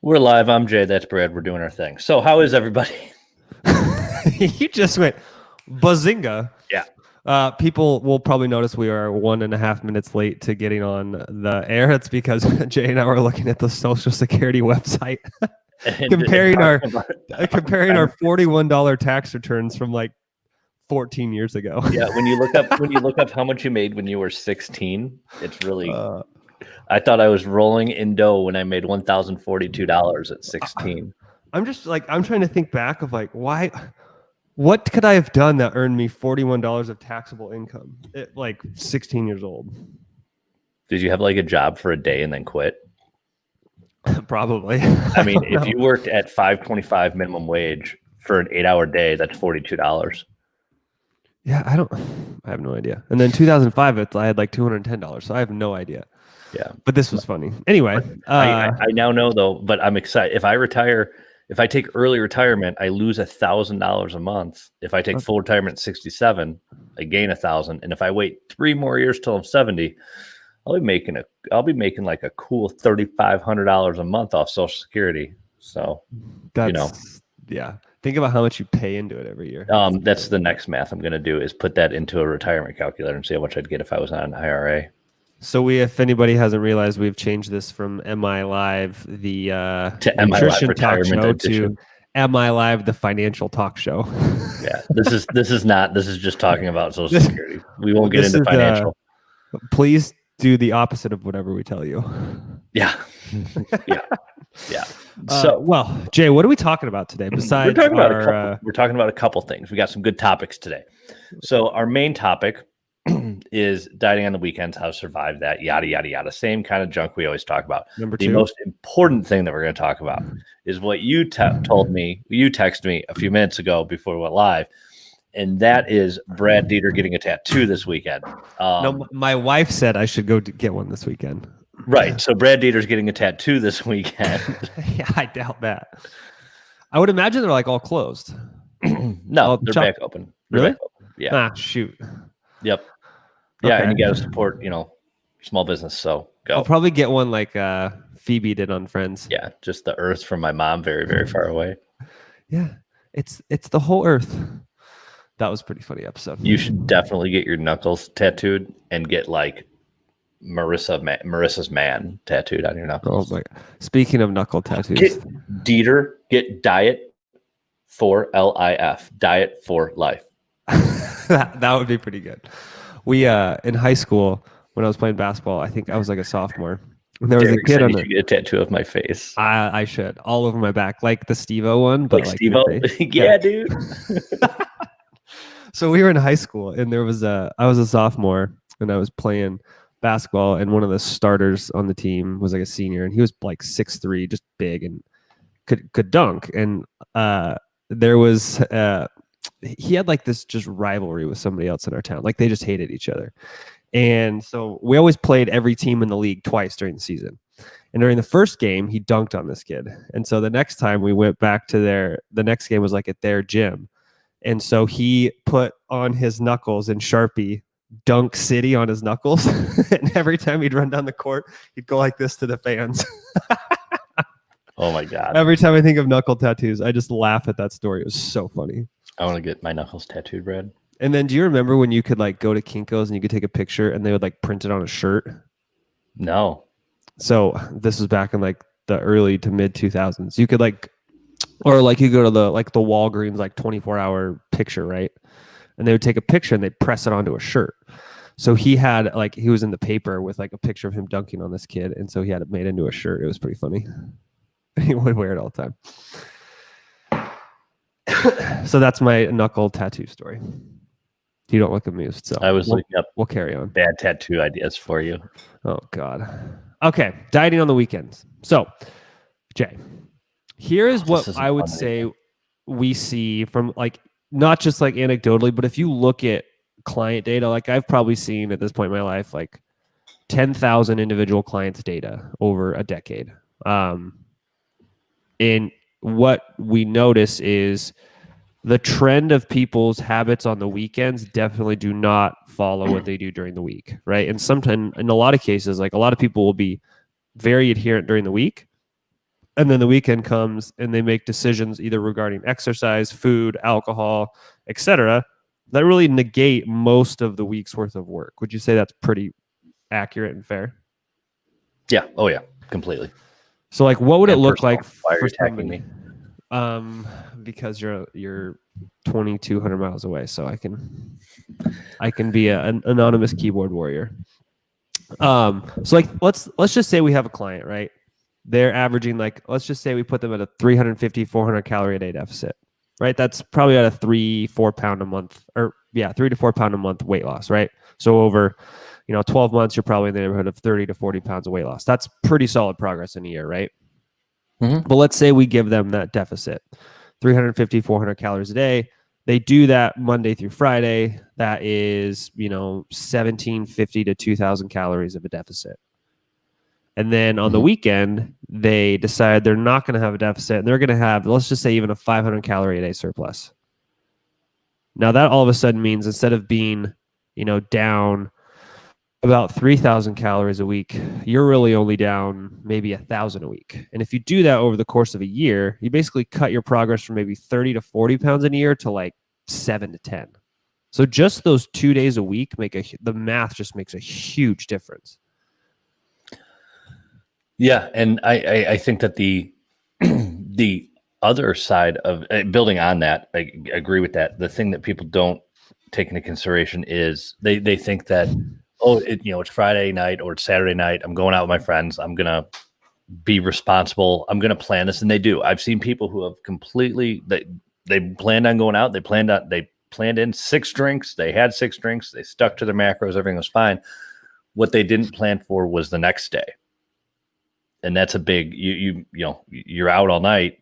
We're live. I'm Jay. That's Brad. We're doing our thing. So how is everybody? You just went bazinga. Yeah. People will probably notice we are 1.5 minutes late to getting on the air. It's because Jay and I were looking at the Social Security website, comparing our $41 tax returns from like 14 years ago. Yeah, when you look up how much you made when you were 16, it's really. I thought I was rolling in dough when I made $1,042 at 16. I'm trying to think back of like why. What could I have done that earned me $41 of taxable income at like 16 years old? Did you have like a job for a day and then quit? Probably. I mean, if you worked at $5.25 minimum wage for an 8-hour day, that's $42. Yeah, I have no idea. And then 2005, I had like $210, so I have no idea. Yeah, but this was funny. Anyway, I now know though, but I'm excited. If I retire, if I take early retirement, I lose $1,000 a month. If I take full retirement at 67, I gain $1,000. And if I wait 3 more years till I'm 70, I'll be making like a cool $3,500 a month off Social Security. So yeah. Think about how much you pay into it every year. That's the next math I'm going to do is put that into a retirement calculator and see how much I'd get if I was on an IRA. So if anybody hasn't realized, we've changed this from MILive, the to nutrition talk show, edition. to MILive, the financial talk show. Yeah, this is just talking about Social Security. We won't get into financial. Please do the opposite of whatever we tell you. Yeah. So, well, Jay, what are we talking about today? Besides, we're talking about a couple things. We got some good topics today. So our main topic is dieting on the weekends, how to survive that, yada, yada, yada. Same kind of junk we always talk about. Number the 2. most important thing that we're going to talk about is what you told me, you texted me a few minutes ago before we went live, and that is Brad Dieter getting a tattoo this weekend. No, my wife said I should go get one this weekend. Right. So Brad Dieter's getting a tattoo this weekend. Yeah, I doubt that. I would imagine they're like all closed. No, they're back open. Really? Back open. Yeah. Shoot. Yep. Yeah, Okay. and you got to support, small business. So go. I'll probably get one like Phoebe did on Friends. Yeah, just the earth from my mom, very, very far away. Yeah, it's the whole earth. That was a pretty funny episode. You should definitely get your knuckles tattooed and get like Marissa's man tattooed on your knuckles. Oh my! Speaking of knuckle tattoos, get Diet for LIF, Diet for Life. that would be pretty good. We in high school when I was playing basketball, I think I was like a sophomore. And there was a kid on it. Get a tattoo of my face. I should all over my back, like the Steve-O one, but like Steve-O. Yeah, dude. So we were in high school, and I was a sophomore, and I was playing basketball, and one of the starters on the team was like a senior, and he was like 6'3", just big and could dunk. And there was he had like this just rivalry with somebody else in our town. Like they just hated each other. And so we always played every team in the league twice during the season. And during the first game, he dunked on this kid. And so the next time we went back to the next game was like at their gym. And so he put on his knuckles in Sharpie, Dunk City on his knuckles. And every time he'd run down the court, he'd go like this to the fans. Oh my God. Every time I think of knuckle tattoos, I just laugh at that story. It was so funny. I want to get my knuckles tattooed, Brad. And then do you remember when you could like go to Kinko's and you could take a picture and they would like print it on a shirt? No. So this was back in like the early to mid 2000s. You could like, or like you go to the Walgreens like 24-hour picture, right? And they would take a picture and they'd press it onto a shirt. So he was in the paper with like a picture of him dunking on this kid. And so he had it made into a shirt. It was pretty funny. He would wear it all the time. So that's my knuckle tattoo story. You don't look amused. So I was looking up. We'll carry on. Bad tattoo ideas for you. Oh God. Okay, dieting on the weekends. So, Jay, here is what I would say we see from like not just like anecdotally, but if you look at client data, like I've probably seen at this point in my life like 10,000 individual clients' data over a decade. And what we notice is the trend of people's habits on the weekends definitely do not follow what they do during the week, right? And sometimes, in a lot of cases, like a lot of people will be very adherent during the week, And then the weekend comes and they make decisions either regarding exercise, food, alcohol, etc., that really negate most of the week's worth of work. Would you say that's pretty accurate and fair? Yeah. Oh yeah. Completely. So like what would it And look personal. like Why are for you attacking somebody? me? Because you're 2,200 miles away, so I can be an anonymous keyboard warrior. So like let's just say we have a client, right? They're averaging, like, let's just say we put them at a 350, 400 calorie a day deficit, right? That's probably at a 3-4 pound a month, or 3 to 4 pound a month weight loss, right? So over 12 months, you're probably in the neighborhood of 30 to 40 pounds of weight loss. That's pretty solid progress in a year, right? Mm-hmm. But let's say we give them that deficit, 350, 400 calories a day. They do that Monday through Friday. That is, 1,750 to 2,000 calories of a deficit. And then on the weekend, they decide they're not going to have a deficit, and they're going to have, let's just say, even a 500 calorie a day surplus. Now that all of a sudden means instead of being, down about 3,000 calories a week, you're really only down maybe 1,000 a week. And if you do that over the course of a year, you basically cut your progress from maybe 30 to 40 pounds in a year to like 7 to 10. So just those 2 days a week the math just makes a huge difference. Yeah, and I think that the the other side of building on that, I agree with that. The thing that people don't take into consideration is they think that, it's Friday night or it's Saturday night. I'm going out with my friends. I'm gonna be responsible. I'm gonna plan this, and they do. I've seen people who have completely they planned on going out. They planned in 6 drinks. They had 6 drinks. They stuck to their macros. Everything was fine. What they didn't plan for was the next day. And that's a big, you're out all night.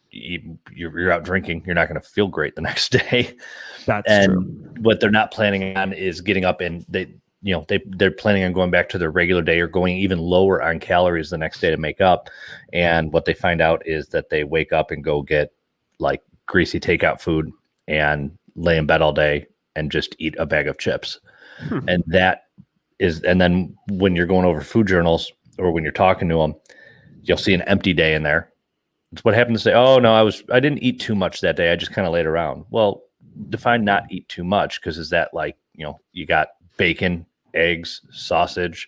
You're out drinking. You're not going to feel great the next day. That's true. What they're not planning on is getting up and they're planning on going back to their regular day or going even lower on calories the next day to make up. And what they find out is that they wake up and go get like greasy takeout food and lay in bed all day and just eat a bag of chips. And then when you're going over food journals, or when you're talking to them, you'll see an empty day in there. It's what happened to say, oh no, I didn't eat too much that day. I just kind of laid around. Well, define not eat too much. Cause is that like, you got bacon, eggs, sausage.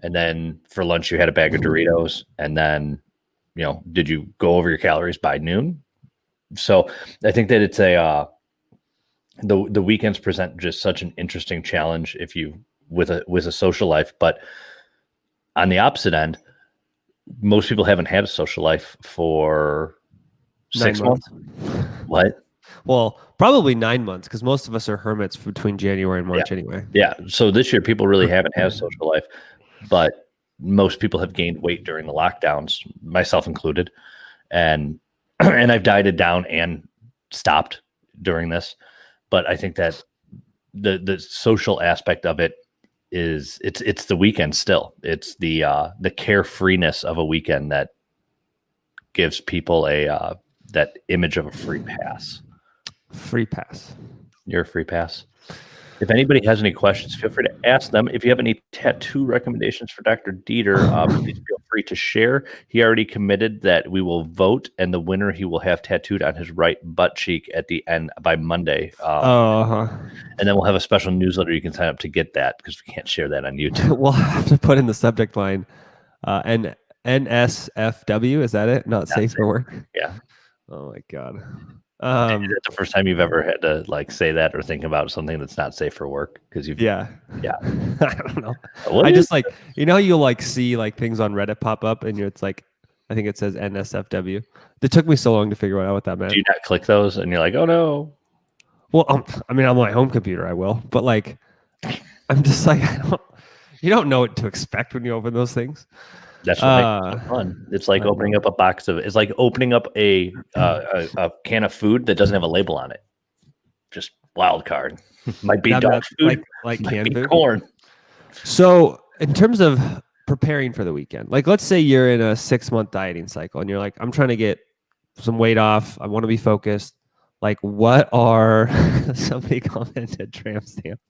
And then for lunch, you had a bag of Doritos. And then, did you go over your calories by noon? So I think that it's the weekends present just such an interesting challenge with a social life, but on the opposite end, most people haven't had a social life for 6 months. What? Well, probably 9 months, because most of us are hermits between January and March anyway. Yeah. So this year, people really haven't had a social life, but most people have gained weight during the lockdowns, myself included, and I've dieted down and stopped during this. But I think that the social aspect of it is it's the weekend still. It's the carefreeness of a weekend that gives people that image of a free pass. Free pass. You're a free pass. If anybody has any questions, feel free to ask them. If you have any tattoo recommendations for Dr. Dieter, please feel free to share. He already committed that we will vote, and the winner he will have tattooed on his right butt cheek at the end by Monday. And then we'll have a special newsletter you can sign up to get that, because we can't share that on YouTube. We'll have to put in the subject line, NSFW. Is that it? Not safe for work? Yeah. Oh my God. Is it the first time you've ever had to like say that or think about something that's not safe for work? Because yeah. I don't know. What I is just like, you'll like see like things on Reddit pop up, and it's like, I think it says NSFW. It took me so long to figure out what that meant. Do you not click those and you're like, oh no? Well, I mean, on my home computer, I will, but like, I'm just like, you don't know what to expect when you open those things. That's what makes it fun. It's like opening up a box of. It's like opening up a can of food that doesn't have a label on it. Just wild card. Might be dog food, like might canned be food. corn. So, in terms of preparing for the weekend, like let's say you're in a 6-month dieting cycle, and you're like, I'm trying to get some weight off. I want to be focused. Like, what are somebody commented tramp stamp?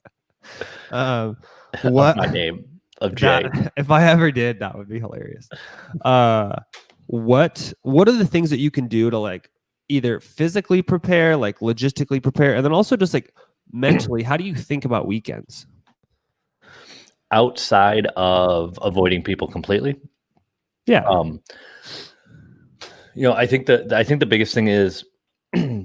What my name of Jay? If I ever did, that would be hilarious. what are the things that you can do to like either physically prepare, like logistically prepare, and then also just like mentally, how do you think about weekends? Outside of avoiding people completely, Yeah. I think the biggest thing is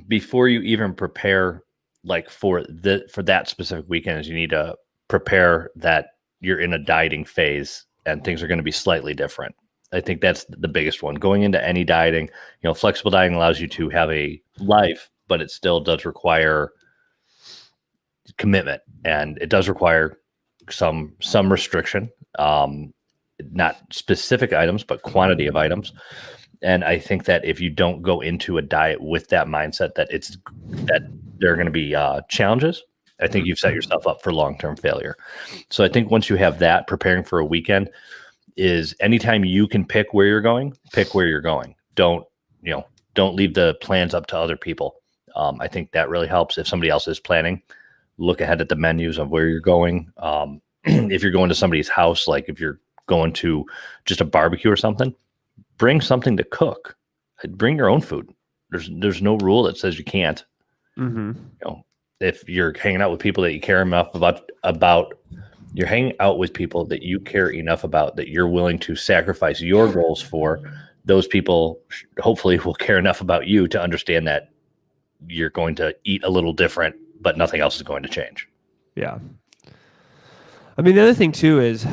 before you even prepare like for that specific weekend is you need to prepare that you're in a dieting phase and things are going to be slightly different. I think that's the biggest one. Going into any dieting, flexible dieting allows you to have a life, but it still does require commitment, and it does require some restriction, not specific items, but quantity of items. And I think that if you don't go into a diet with that mindset that there are going to be challenges, I think you've set yourself up for long-term failure. So I think once you have that, preparing for a weekend is anytime you can pick where you're going. Don't leave the plans up to other people. I think that really helps. If somebody else is planning, look ahead at the menus of where you're going. If you're going to somebody's house, like if you're going to just a barbecue or something, bring something to cook. Bring your own food. There's no rule that says you can't. Mm-hmm. If you're hanging out with people that you care enough about, you're hanging out with people that you care enough about that you're willing to sacrifice your goals for. Those people hopefully will care enough about you to understand that you're going to eat a little different, but nothing else is going to change. Yeah. I mean, the other thing too is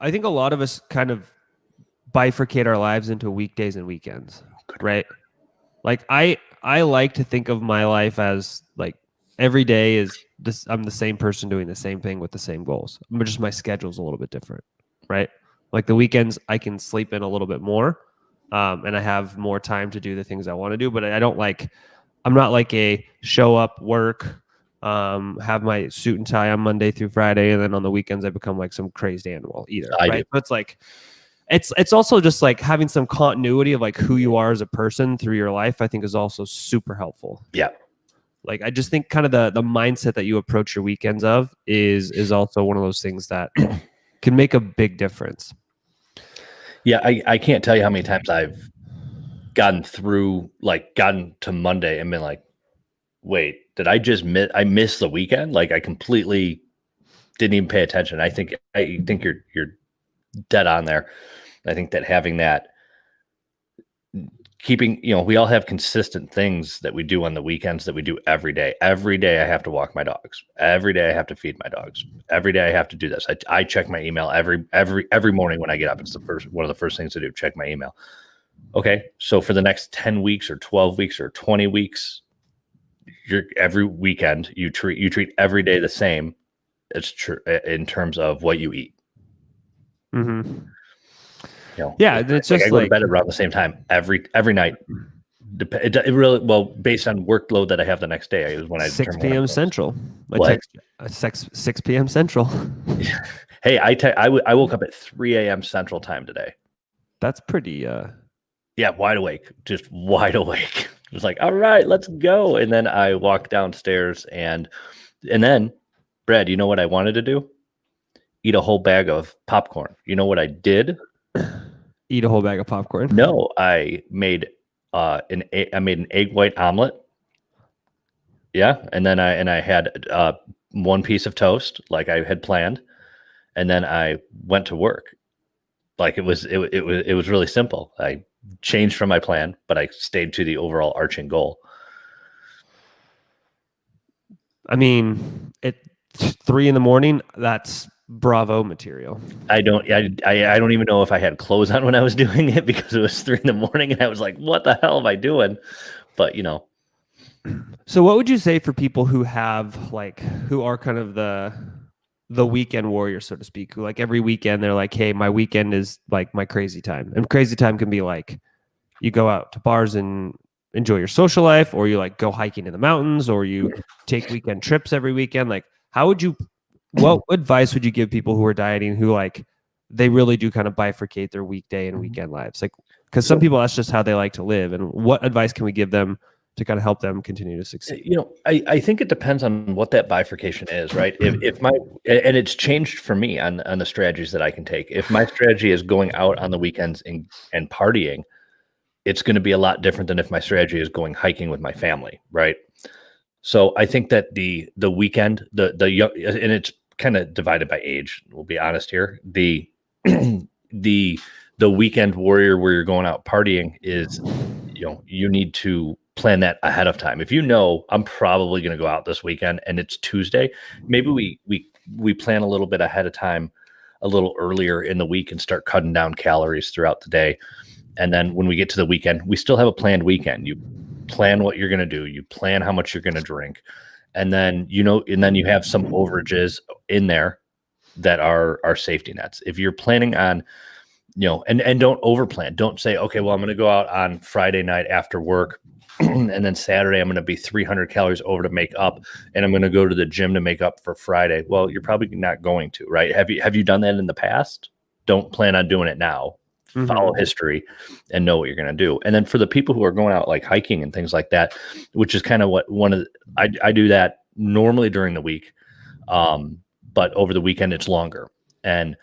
I think a lot of us kind of bifurcate our lives into weekdays and weekends, right? Like I like to think of my life as like every day is this. I'm the same person doing the same thing with the same goals. But just my schedule's a little bit different, right? Like the weekends, I can sleep in a little bit more, and I have more time to do the things I want to do. But I'm not like a show up, work, have my suit and tie on Monday through Friday, and then on the weekends I become like some crazed animal either. Right? But it's like it's also just like having some continuity of like who you are as a person through your life. I think is also super helpful. Yeah. Like I just think kind of the mindset that you approach your weekends of is also one of those things that can make a big difference. Yeah, I can't tell you how many times I've gotten to Monday and been like, wait, did I just miss the weekend? Like I completely didn't even pay attention. I think you're dead on there. I think that having that, keeping, we all have consistent things that we do on the weekends that we do every day. Every day I have to walk my dogs. Every day I have to feed my dogs. Every day I have to do this. I check my email every morning when I get up. It's one of the first things to do, check my email. Okay. So for the next 10 weeks or 12 weeks or 20 weeks, every weekend you treat every day the same. It's true in terms of what you eat. Mm-hmm. Yeah, it's just I go to bed around the same time every night. It really based on workload that I have the next day is when 6 p.m. Central. I text 6 p.m. Central. Hey, I woke up at 3 a.m. Central time today. That's pretty. Wide awake, just wide awake. It was like, all right, let's go. And then I walked downstairs and then, Brad, you know what I wanted to do? Eat a whole bag of popcorn. You know what I did? Eat a whole bag of popcorn? No, I made an egg white omelet. Yeah, and then I had one piece of toast like I had planned, and then I went to work. Like it was really simple. I changed from my plan, but I stayed to the overall arching goal. I mean, at 3 a.m, that's Bravo material. I don't even know if I had clothes on when I was doing it because it was 3 a.m. and I was like, what the hell am I doing? But So what would you say for people who have who are kind of the weekend warrior, so to speak, who like every weekend they're like, hey, my weekend is like my crazy time. And crazy time can be like you go out to bars and enjoy your social life, or you like go hiking in the mountains, or you take weekend trips every weekend. Like what advice would you give people who are dieting who like they really do kind of bifurcate their weekday and weekend lives? Like, because some people, that's just how they like to live. And what advice can we give them to kind of help them continue to succeed? I think it depends on what that bifurcation is, right? If my, and it's changed for me on the strategies that I can take. If my strategy is going out on the weekends and partying, it's going to be a lot different than if my strategy is going hiking with my family, right? So I think that the weekend, the young, and it's kind of divided by age. We'll be honest here. The weekend warrior where you're going out partying is, you need to plan that ahead of time. If I'm probably going to go out this weekend and it's Tuesday, maybe we plan a little bit ahead of time, a little earlier in the week, and start cutting down calories throughout the day. And then when we get to the weekend, we still have a planned weekend. You plan what you're going to do. You plan how much you're going to drink. And then, and then you have some overages in there that are safety nets. If you're planning on, and don't overplan. Don't say, okay, well, I'm going to go out on Friday night after work, and then Saturday I'm going to be 300 calories over to make up, and I'm going to go to the gym to make up for Friday. Well, you're probably not going to, right? Have you done that in the past? Don't plan on doing it now. Follow history and know what you're going to do. And then for the people who are going out like hiking and things like that, which is kind of what I do that normally during the week. But over the weekend it's longer. And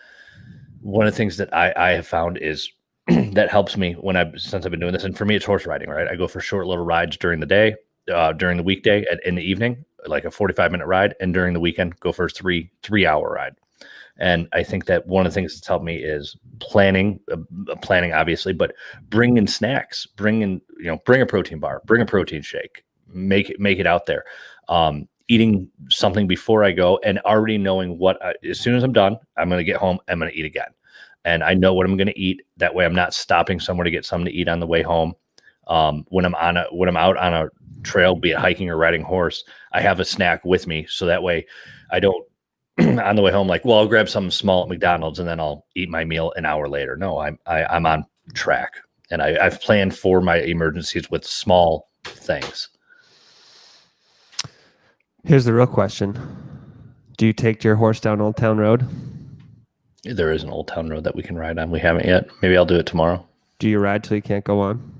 one of the things that I have found is that helps me since I've been doing this. And for me, it's horse riding, right? I go for short little rides during the day, during the weekday in the evening, like a 45-minute ride. And during the weekend, go for a 3-hour ride. And I think that one of the things that's helped me is planning obviously, but bring in snacks, bring a protein bar, bring a protein shake, make it out there. Eating something before I go and already knowing as soon as I'm done, I'm going to get home, I'm going to eat again. And I know what I'm going to eat. That way I'm not stopping somewhere to get something to eat on the way home. When I'm out on a trail, be it hiking or riding horse, I have a snack with me. So that way I don't, on the way home, like, well, I'll grab something small at McDonald's and then I'll eat my meal an hour later. No, I'm on track, and I've planned for my emergencies with small things. Here's the real question. Do you take your horse down Old Town Road? There is an Old Town Road that we can ride on. We haven't yet. Maybe I'll do it tomorrow. Do you ride till you can't go on?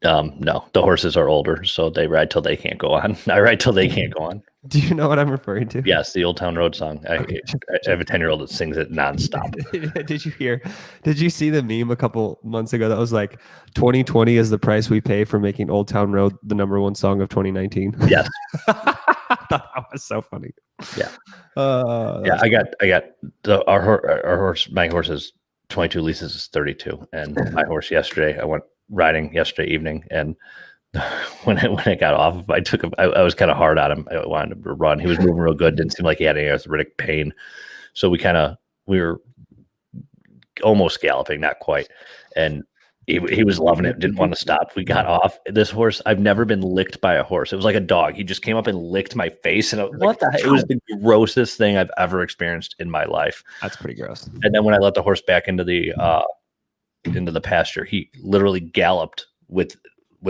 No, the horses are older, so they ride till they can't go on. I ride till they can't go on. Do you know what I'm referring to? Yes, the Old Town Road song. I have a 10-year-old that sings it nonstop. Did you see the meme a couple months ago that was like 2020 is the price we pay for making Old Town Road the #1 song of 2019? Yes. I thought that was so funny. Yeah. I got our horse. My horse is 22. Lisa's is 32, and my horse yesterday. I went riding yesterday evening, and when I got off, I was kind of hard on him. I wanted him to run. He was moving real good. Didn't seem like he had any arthritic pain. So we were almost galloping, not quite. And he was loving it. Didn't want to stop. We got off. This horse, I've never been licked by a horse. It was like a dog. He just came up and licked my face. And what the heck? It was the grossest thing I've ever experienced in my life. That's pretty gross. And then when I let the horse back into the pasture, he literally galloped with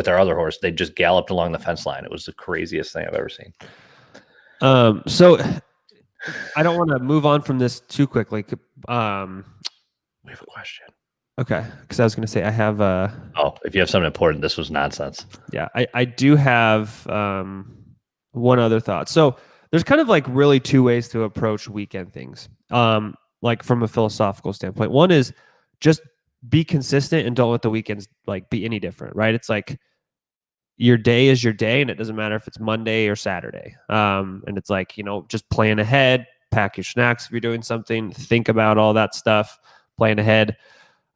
our other horse. They just galloped along the fence line. It was the craziest thing I've ever seen. So I don't want to move on from this too quickly. We have a question. Okay. Because I was going to say I have if you have something important, this was nonsense. Yeah, I do have one other thought. So there's kind of like really two ways to approach weekend things. Like from a philosophical standpoint. One is just be consistent and don't let the weekends like be any different, right? It's like your day is your day, and it doesn't matter if it's Monday or Saturday. And it's like, just plan ahead, pack your snacks if you're doing something, think about all that stuff, plan ahead,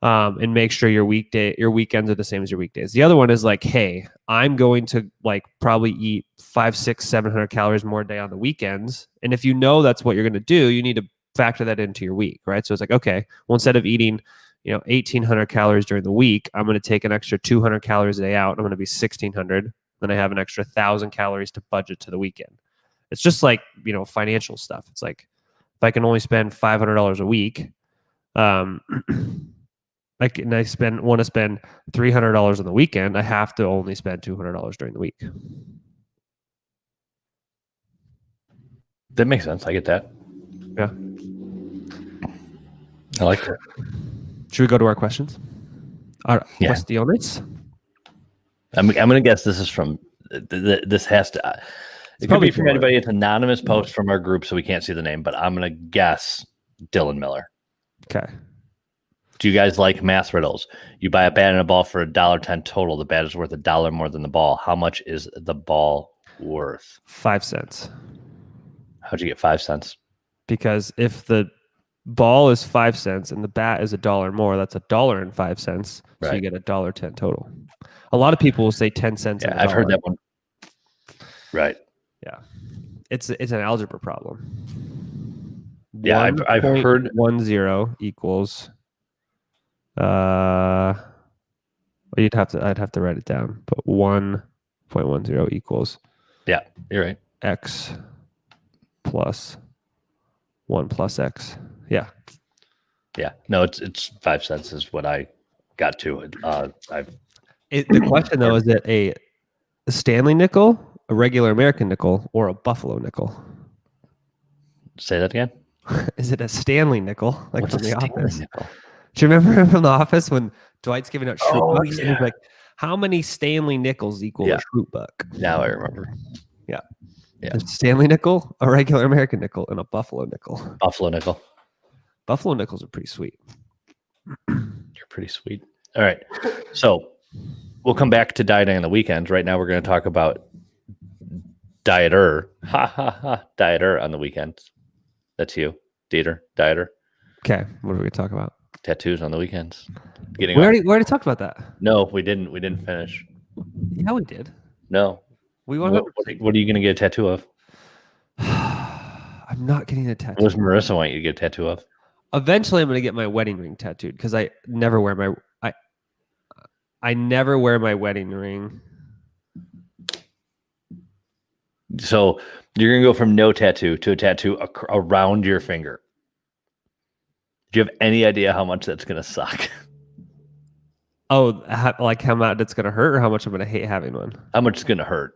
and make sure your weekends are the same as your weekdays. The other one is like, hey, I'm going to like probably eat 500, 600, 700 calories more a day on the weekends. And if that's what you're going to do, you need to factor that into your week, right? So it's like, okay, well, instead of eating 1,800 calories during the week, I'm going to take an extra 200 calories a day out. I'm going to be 1,600. Then I have an extra 1,000 calories to budget to the weekend. It's just like, financial stuff. It's like, if I can only spend $500 a week, and I want to spend $300 on the weekend, I have to only spend $200 during the week. That makes sense. I get that. Yeah. I like that. Should we go to our questions? Questiones? I'm going to guess this is from This has to. It could be from anybody. It's an anonymous post from our group, so we can't see the name. But I'm gonna guess Dylan Miller. Okay. Do you guys like math riddles? You buy a bat and a ball for $1.10 total. The bat is worth $1 more than the ball. How much is the ball worth? 5 cents. How'd you get 5 cents? Because if the ball is 5 cents and the bat is $1 more, that's $1.05. So Right. you get $1.10 total. A lot of people will say 10 cents. Yeah, I've heard that one. Right. Yeah. It's an algebra problem. Yeah, I've heard 1.10 equals. I'd have to write it down, but 1.10 equals. Yeah, you're right. X plus 1 plus X. Yeah. Yeah. No, it's 5 cents is what I got to. The question though, is it a Stanley nickel, a regular American nickel, or a Buffalo nickel? Say that again. Is it a Stanley nickel, like What's from The Office? Nickel? Do you remember him from The Office when Dwight's giving out Shroot bucks? Yeah. And he's like, how many Stanley nickels equal a Shroot buck? Now I remember. Yeah. Yeah. A Stanley nickel, a regular American nickel, and a Buffalo nickel. Buffalo nickel. Buffalo nickels are pretty sweet. You're pretty sweet. All right. So we'll come back to dieting on the weekends. Right now we're going to talk about dieter. Dieter on the weekends. That's you. Dieter. Okay. What are we going to talk about? Tattoos on the weekends. We already talked about that. No, we didn't. We didn't finish. Yeah, we did. No. We What are you going to get a tattoo of? I'm not getting a tattoo. What does Marissa want you to get a tattoo of? Eventually, I'm going to get my wedding ring tattooed because I never wear my I never wear my wedding ring. So you're going to go from no tattoo to a tattoo around your finger. Do you have any idea how much that's going to suck? Oh, like how much it's going to hurt or how much I'm going to hate having one? How much it's going to hurt?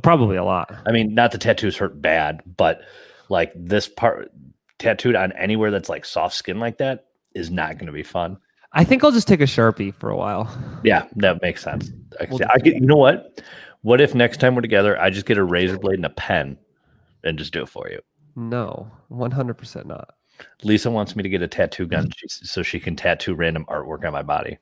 Probably a lot. I mean, not the tattoos hurt bad, but like this part tattooed on anywhere that's like soft skin like that is not going to be fun. I think I'll just take a Sharpie for a while. Yeah, that makes sense. You know what? What if next time we're together, I just get a razor blade and a pen and just do it for you? No, 100% not. Lisa wants me to get a tattoo gun so she can tattoo random artwork on my body.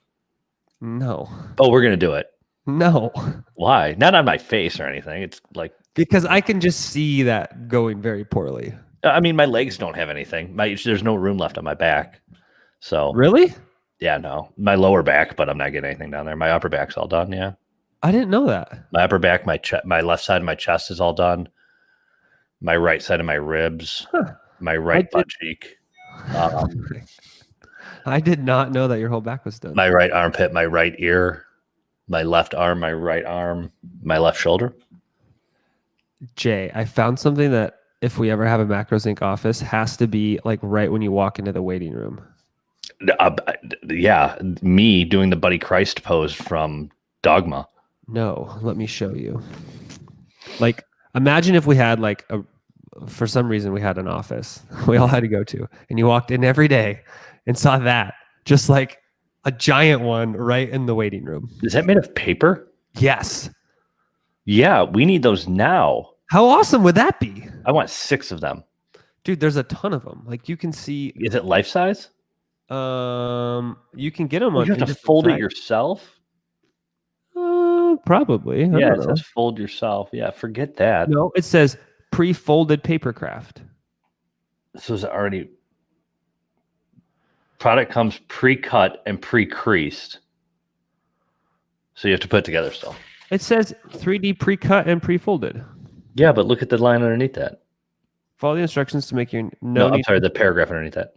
No. Oh, we're going to do it. No. Why? Not on my face or anything. It's like... Because I can just see that going very poorly. I mean, my legs don't have anything. There's no room left on my back. So... Really? Yeah, no. My lower back, but I'm not getting anything down there. My upper back's all done, yeah. I didn't know that. My upper back, my left side of my chest is all done. My right side of my ribs, my right butt cheek. I did not know that your whole back was done. My right armpit, my right ear, my left arm, my right arm, my left shoulder. Jay, I found something that if we ever have a Macros Inc. office, has to be like right when you walk into the waiting room. Yeah, me doing the Buddy Christ pose from Dogma. No, let me show you. Like, imagine if we had for some reason we had an office we all had to go to, and you walked in every day and saw that, just like a giant one right in the waiting room. Is that made of paper? Yes. Yeah, we need those now. How awesome would that be? I want 6 of them. Dude, there's a ton of them. Like, you can see. Is it life size? You can get them on. You have to fold it yourself? Probably. Yeah, it says fold yourself. Yeah, forget that. No, it says pre-folded paper craft. So is it already... Product comes pre-cut and pre-creased. So you have to put it together still. It says 3D pre-cut and pre-folded. Yeah, but look at the line underneath that. Follow the instructions to make your... No, I'm sorry, the paragraph underneath that.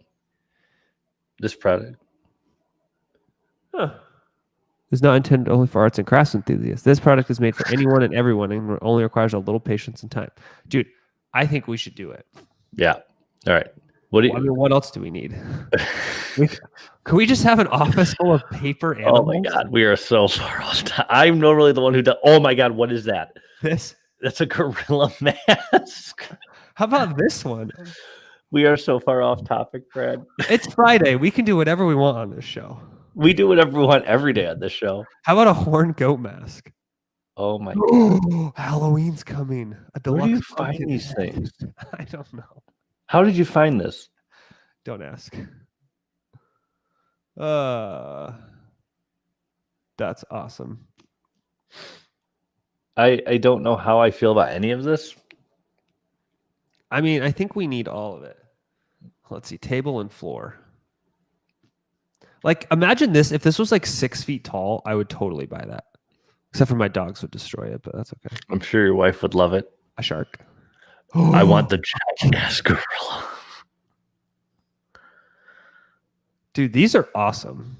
This product is not intended only for arts and crafts enthusiasts. This product is made for anyone and everyone and only requires a little patience and time. Dude, I think we should do it. Yeah. All right. What else do we need? Could we just have an office full of paper animals? Oh my God, we are so far off. I'm normally the one who does. Oh my God, what is that? That's a gorilla mask. How about this one? We are so far off topic, Brad. It's Friday. We can do whatever we want on this show. We do whatever we want every day on this show. How about a horned goat mask? Oh my god. Halloween's coming. A Where do you deluxe find pumpkin. these things? I don't know. How did you find this? Don't ask. Uh, that's awesome. I don't know how I feel about any of this. I mean, I think we need all of it. Let's see, table and floor. Like, imagine this. If this was like 6 feet tall, I would totally buy that. Except for my dogs would destroy it, but that's okay. I'm sure your wife would love it. A shark. I want the giant-ass gorilla. Dude, these are awesome.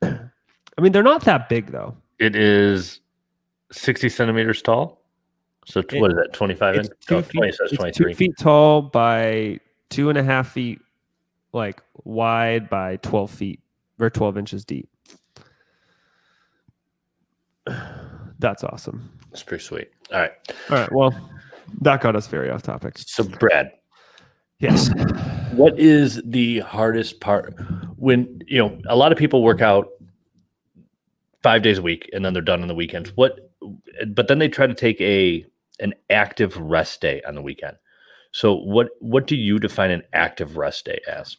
I mean, they're not that big though. It is 60 centimeters tall. So what is that? 25 inches? It's 2 Oh, feet, 20 says it's 23. 2 feet tall by 2.5 feet, like wide by 12 feet or 12 inches deep. That's awesome. That's pretty sweet. All right. All right. Well, that got us very off topic. So Brad, Yes. what is the hardest part when, a lot of people work out 5 days a week and then they're done on the weekends? But then they try to take an active rest day on the weekend. So what do you define an active rest day as?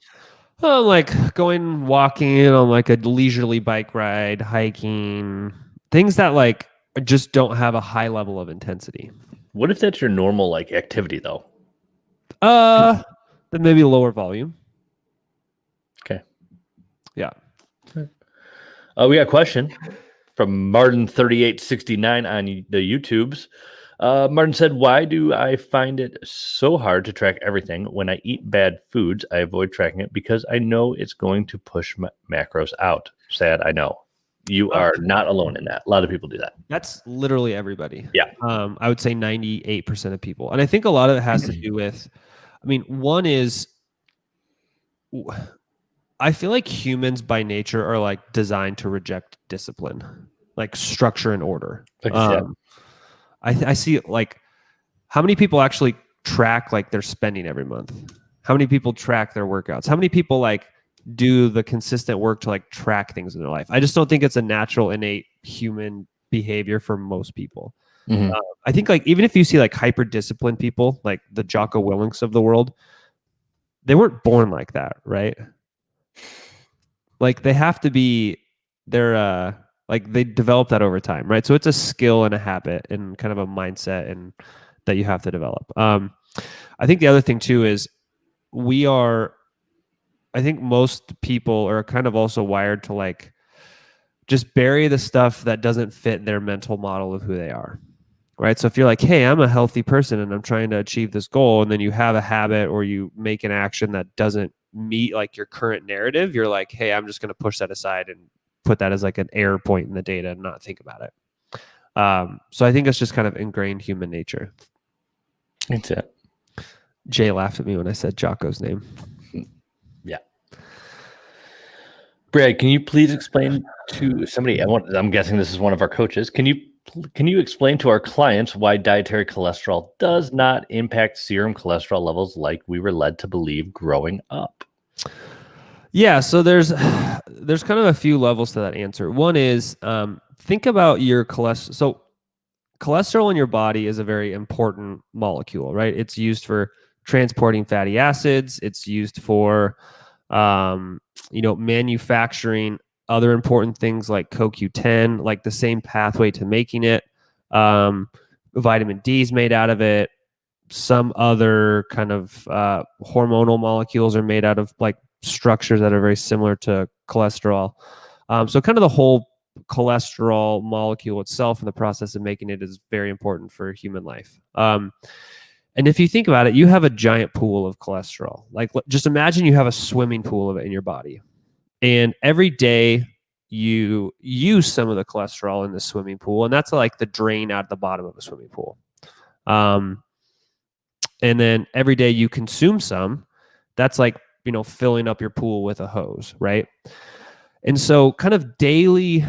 Like going walking on like a leisurely bike ride, hiking, things that like just don't have a high level of intensity. What if that's your normal like activity though? Then maybe lower volume. Okay. Yeah. We got a question from Martin3869 on the YouTubes. Martin said, "Why do I find it so hard to track everything? When I eat bad foods, I avoid tracking it because I know it's going to push macros out." Sad, I know. You are not alone in that. A lot of people do that. That's literally everybody. Yeah. I would say 98% of people. And I think a lot of it has to do with, one is, I feel like humans by nature are like designed to reject discipline, like structure and order. I see like how many people actually track like their spending every month? How many people track their workouts? How many people like do the consistent work to like track things in their life? I just don't think it's a natural, innate human behavior for most people. Mm-hmm. I think like even if you see like hyper disciplined people, like the Jocko Willinks of the world, they weren't born like that, right? Like they have to be, they're like they develop that over time, right? So it's a skill and a habit and kind of a mindset and that you have to develop. I think the other thing too is I think most people are kind of also wired to like just bury the stuff that doesn't fit their mental model of who they are, right? So if you're like, hey, I'm a healthy person and I'm trying to achieve this goal, and then you have a habit or you make an action that doesn't meet like your current narrative, you're like, hey, I'm just going to push that aside and put that as like an error point in the data and not think about it. So I think it's just kind of ingrained human nature. That's it. Jay laughed at me when I said Jocko's name. Yeah. Brad, can you please explain to somebody? I'm guessing this is one of our coaches. Can you explain to our clients why dietary cholesterol does not impact serum cholesterol levels like we were led to believe growing up? Yeah, so there's kind of a few levels to that answer. One is think about your cholesterol. So cholesterol in your body is a very important molecule, right? It's used for transporting fatty acids. It's used for manufacturing other important things like CoQ10, like the same pathway to making it. Vitamin D is made out of it. Some other kind of hormonal molecules are made out of like structures that are very similar to cholesterol. So kind of the whole cholesterol molecule itself and the process of making it is very important for human life. And if you think about it, you have a giant pool of cholesterol. Like just imagine you have a swimming pool of it in your body. And every day you use some of the cholesterol in the swimming pool, and that's like the drain out the bottom of a swimming pool. And then every day you consume some, that's like, filling up your pool with a hose, right? And so kind of daily,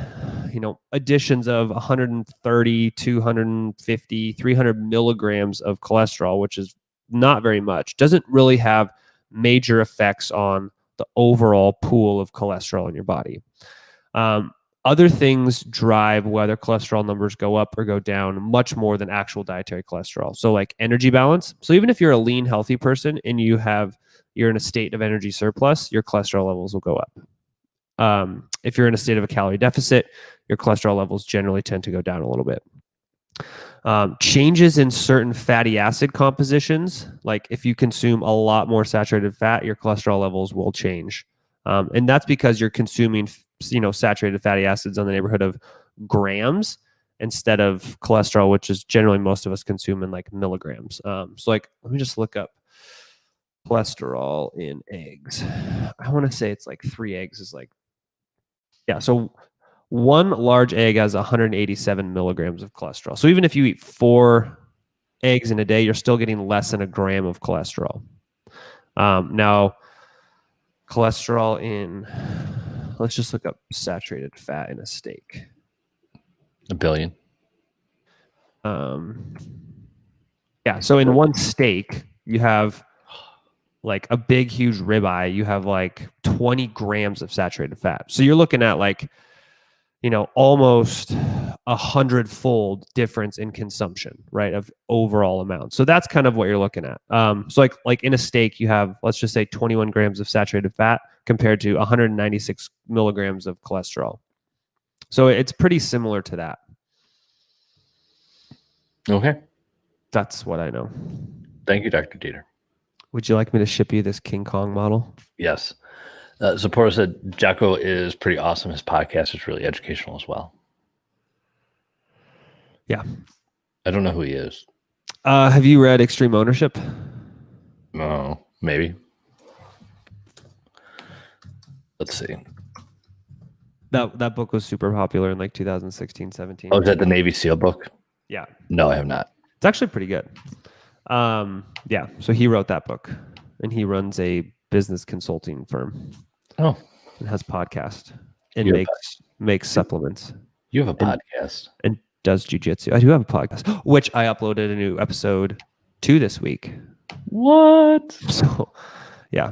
additions of 130, 250, 300 milligrams of cholesterol, which is not very much, doesn't really have major effects on the overall pool of cholesterol in your body. other things drive whether cholesterol numbers go up or go down much more than actual dietary cholesterol. So like energy balance. So even if you're a lean, healthy person and you're in a state of energy surplus, your cholesterol levels will go up. If you're in a state of a calorie deficit, your cholesterol levels generally tend to go down a little bit. Changes in certain fatty acid compositions, like if you consume a lot more saturated fat, your cholesterol levels will change. And that's because you're consuming, saturated fatty acids on the neighborhood of grams instead of cholesterol, which is generally most of us consume in like milligrams. So like, let me just look up cholesterol in eggs. I want to say it's like 3 eggs is like, yeah. So one large egg has 187 milligrams of cholesterol. So even if you eat 4 eggs in a day, you're still getting less than a gram of cholesterol. Now, cholesterol in, let's just look up saturated fat in a steak. 1 billion. Yeah. So in one steak, you have like a big, huge ribeye. You have like 20 grams of saturated fat. So you're looking at like, almost 100-fold difference in consumption, right, of overall amount. So that's kind of what you're looking at. So like in a steak, you have, let's just say 21 grams of saturated fat compared to 196 milligrams of cholesterol. So it's pretty similar to that. Okay. That's what I know. Thank you, Dr. Dieter. Would you like me to ship you this King Kong model? Yes. Sapporo said Jocko is pretty awesome. His podcast is really educational as well. Yeah. I don't know who he is. Have you read Extreme Ownership? No, maybe. Let's see. That book was super popular in like 2016, 17. Oh, is that the Navy SEAL book? Yeah. No, I have not. It's actually pretty good. Yeah. So he wrote that book and he runs a business consulting firm. Oh. And has podcast and makes supplements. You have a podcast. And does jujitsu. I do have a podcast, which I uploaded a new episode to this week. What? So, yeah.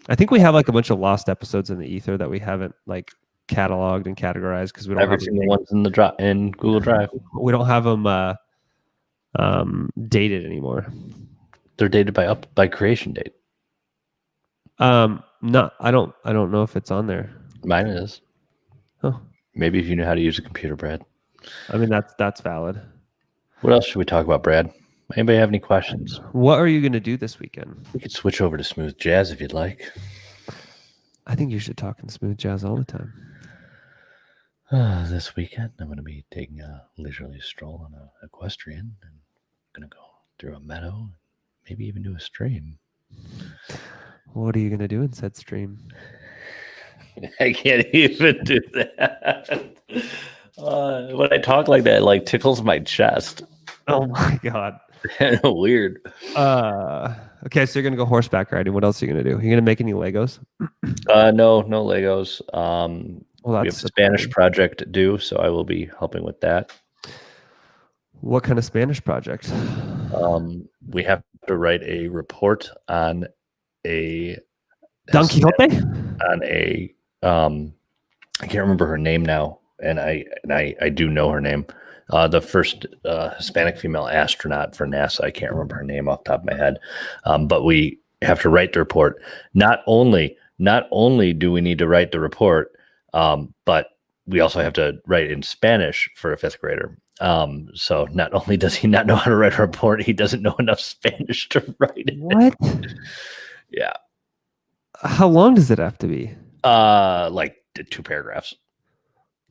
I think we have like a bunch of lost episodes in the ether that we haven't like cataloged and categorized because we don't have the ones in the in Google Drive. We don't have them dated anymore. They're dated by creation date. No, I don't know if it's on there. Mine is. Oh. Maybe if you know how to use a computer, Brad. I mean, that's valid. What else should we talk about, Brad? Anybody have any questions? What are you going to do this weekend? We could switch over to smooth jazz if you'd like. I think you should talk in smooth jazz all the time. This weekend, I'm going to be taking a leisurely stroll on an equestrian and I'm going to go through a meadow, maybe even do a stream. What are you going to do in said stream? I can't even do that. When I talk like that, it like tickles my chest. Oh my God. Weird. Okay, so you're going to go horseback riding. What else are you going to do? You're going to make any Legos? No Legos. Well, that's we have a Spanish project due, so I will be helping with that. What kind of Spanish project? We have to write a report on a Don Quixote? On a I can't remember her name now, and I do know her name. The first Hispanic female astronaut for NASA. I can't remember her name off the top of my head, but we have to write the report. Not only do we need to write the report, but we also have to write in Spanish for a 5th grader. So not only does he not know how to write a report, he doesn't know enough Spanish to write it. What? Yeah. How long does it have to be? Like 2 paragraphs.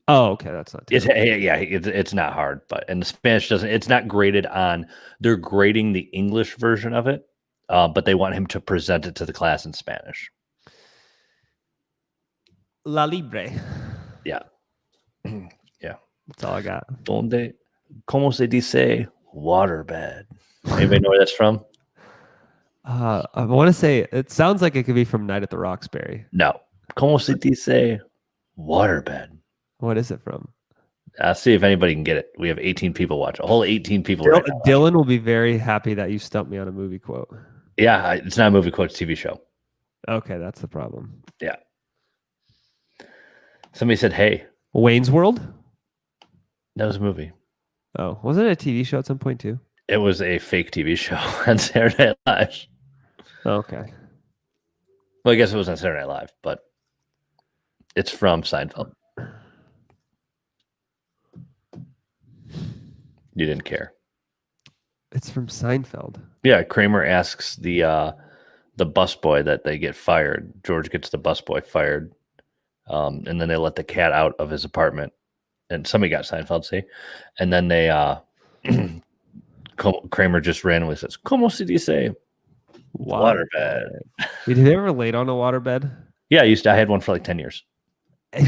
Oh, okay, that's not. It's not hard, and the Spanish doesn't. It's not graded on. They're grading the English version of it, but they want him to present it to the class in Spanish. La libre. Yeah, yeah. That's all I got. Donde, como se dice waterbed? Anybody know where that's from? I want to say it sounds like it could be from Night at the Roxbury. No, como se dice waterbed? What is it from? See if anybody can get it. We have 18 people watch. A whole 18 people. Dylan will be very happy that you stumped me on a movie quote. Yeah, it's not a movie quote, it's a TV show. Okay, that's the problem. Yeah. Somebody said, hey, Wayne's World? That was a movie. Oh, wasn't it a TV show at some point too? It was a fake TV show on Saturday Night Live. Okay. Well, I guess it was on Saturday Night Live, but it's from Seinfeld. You didn't care. It's from Seinfeld. Yeah, Kramer asks the busboy that they get fired. George gets the busboy fired, and then they let the cat out of his apartment. And somebody got Seinfeld, see? And then they Kramer just randomly says, "Como se dice?" Waterbed. Did you ever laid on a waterbed? Yeah, I had one for like 10 years.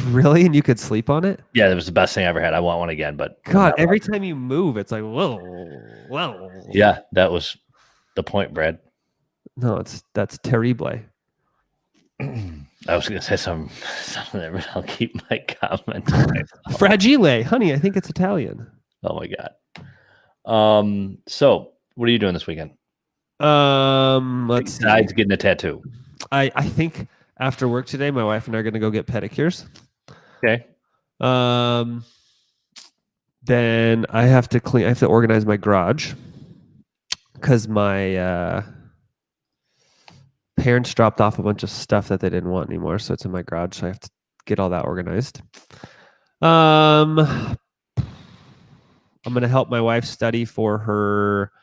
Really? And you could sleep on it? Yeah, that was the best thing I ever had. I want one again, but God, every time you move, it's like whoa. Yeah, that was the point, Brad. No, that's terrible. I was going to say something there, but I'll keep my comment. Fragile, honey. I think it's Italian. Oh my God. So what are you doing this weekend? Besides getting a tattoo. I think after work today, my wife and I are going to go get pedicures. Okay. Then I have to organize my garage because my parents dropped off a bunch of stuff that they didn't want anymore, so it's in my garage. So I have to get all that organized. I'm going to help my wife study for her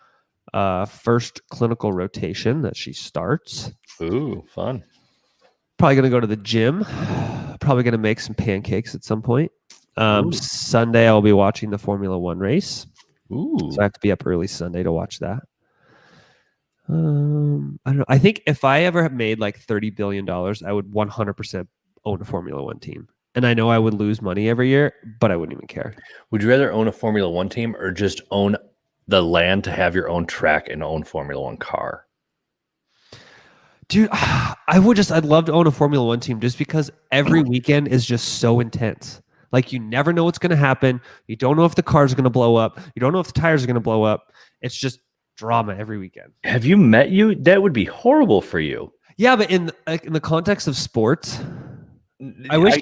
first clinical rotation that she starts. Ooh, fun. Probably going to go to the gym. Probably going to make some pancakes at some point. Sunday, I'll be watching the Formula One race. Ooh. So I have to be up early Sunday to watch that. I don't know. I think if I ever have made like $30 billion, I would 100% own a Formula One team. And I know I would lose money every year, but I wouldn't even care. Would you rather own a Formula One team or just own the land to have your own track and own Formula One car? Dude, I'd love to own a Formula One team just because every weekend is just so intense. Like you never know what's going to happen. You don't know if the car's going to blow up. You don't know if the tires are going to blow up. It's just drama every weekend. Have you met you? That would be horrible for you. Yeah, but in the context of sports, I wish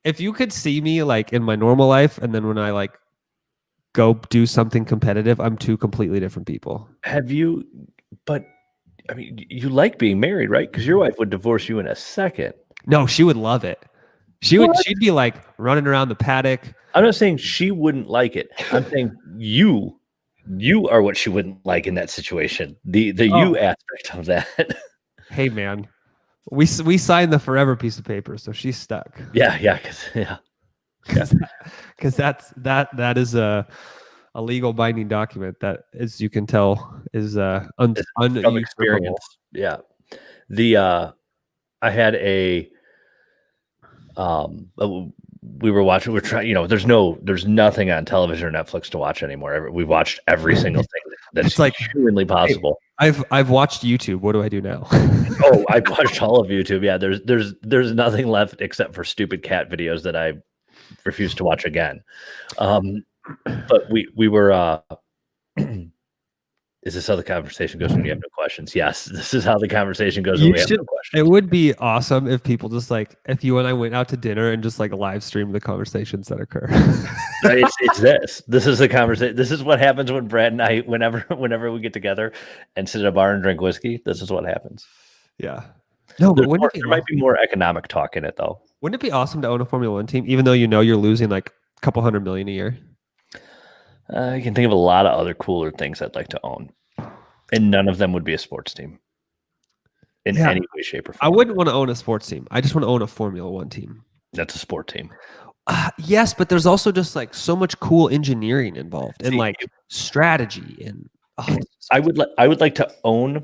if you could see me like in my normal life and then when I like go do something competitive, I'm two completely different people. Have you, but I mean, you like being married, right? Because your wife would divorce you in a second. No, she would love it. She'd be like running around the paddock. I'm not saying she wouldn't like it. I'm saying you are what she wouldn't like in that situation. The you aspect of that. Hey man, we signed the forever piece of paper, so she's stuck. Yeah, because that is a legal binding document that, as you can tell, is from experience. Yeah, I had a we were watching. We're trying. There's nothing on television or Netflix to watch anymore. We've watched every single thing that's like humanly possible. Hey, I've watched YouTube. What do I do now? Oh, I've watched all of YouTube. Yeah, there's nothing left except for stupid cat videos that I refuse to watch again. But we were. Is this how the conversation goes when you have no questions? Yes, this is how the conversation goes when we have no questions. It would be awesome if people just like, if you and I went out to dinner and just like live stream the conversations that occur. It's this. This is the conversation. This is what happens when Brad and I, whenever we get together and sit at a bar and drink whiskey, this is what happens. Yeah. No, but there might be more economic talk in it, though. Wouldn't it be awesome to own a Formula One team, even though you're losing like a couple $100 million a year? I can think of a lot of other cooler things I'd like to own, and none of them would be a sports team in any way, shape, or form. I wouldn't want to own a sports team. I just want to own a Formula One team. That's a sport team. Yes, but there's also just like so much cool engineering involved and like strategy and. I would like to own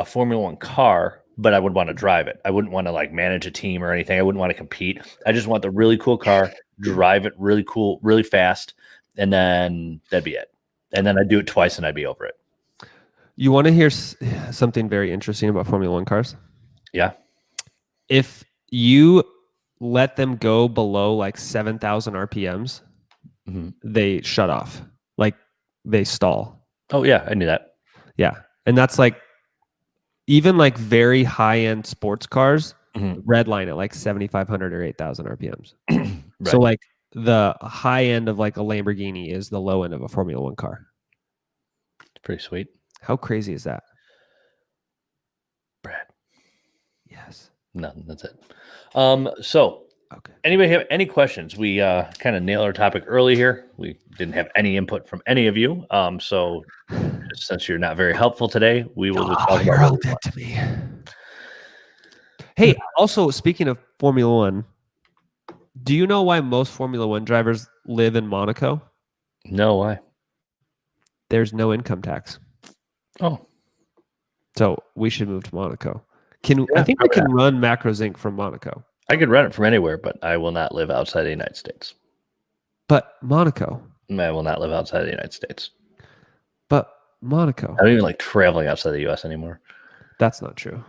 a Formula One car, but I would want to drive it. I wouldn't want to like manage a team or anything. I wouldn't want to compete. I just want the really cool car, drive it really cool, really fast. And then that'd be it. And then I'd do it twice and I'd be over it. You want to hear something very interesting about Formula One cars? Yeah. If you let them go below like 7,000 RPMs, they shut off. Like they stall. Oh, yeah. I knew that. Yeah. And that's like even like very high-end sports cars redline at like 7,500 or 8,000 RPMs. Right. So like the high end of like a Lamborghini is the low end of a Formula One car. It's pretty sweet. How crazy is that? Brad. Yes. Nothing. That's it. So Okay. anybody have any questions? We kind of nailed our topic early here. We didn't have any input from any of you. So since you're not very helpful today, we will just talk You're about all dead to me. Hey, also speaking of Formula One, do you know why most Formula One drivers live in Monaco? No, why? There's no income tax. Oh, So we should move to Monaco. Yeah, I think we probably can run Macros Inc. from Monaco. I could rent it from anywhere, but I will not live outside the United States. But Monaco. I will not live outside the United States. But Monaco. I don't even like traveling outside the U.S. anymore. That's not true.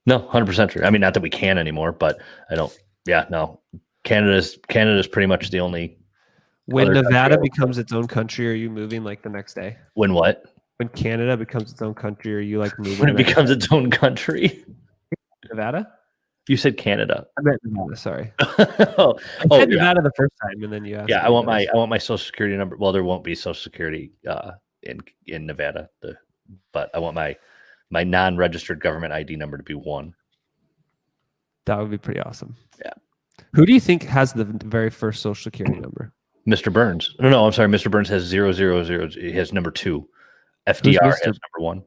No, 100% true. I mean, not that we can anymore, but I don't. Yeah, no. Canada's pretty much the only. When other Nevada country becomes its own country, are you moving like the next day? When what? When Canada becomes its own country, are you like moving? When it becomes its own country? Nevada? You said Canada. I meant Nevada. Sorry. oh, I said yeah. Nevada the first time, and then you asked. Yeah, I want my Social Security number. Well, there won't be Social Security in Nevada, but I want my non-registered government ID number to be 1. That would be pretty awesome. Yeah. Who do you think has the very first Social Security number? Mr. Burns. No, I'm sorry. Mr. Burns has 000. He has number 2. FDR has number 1.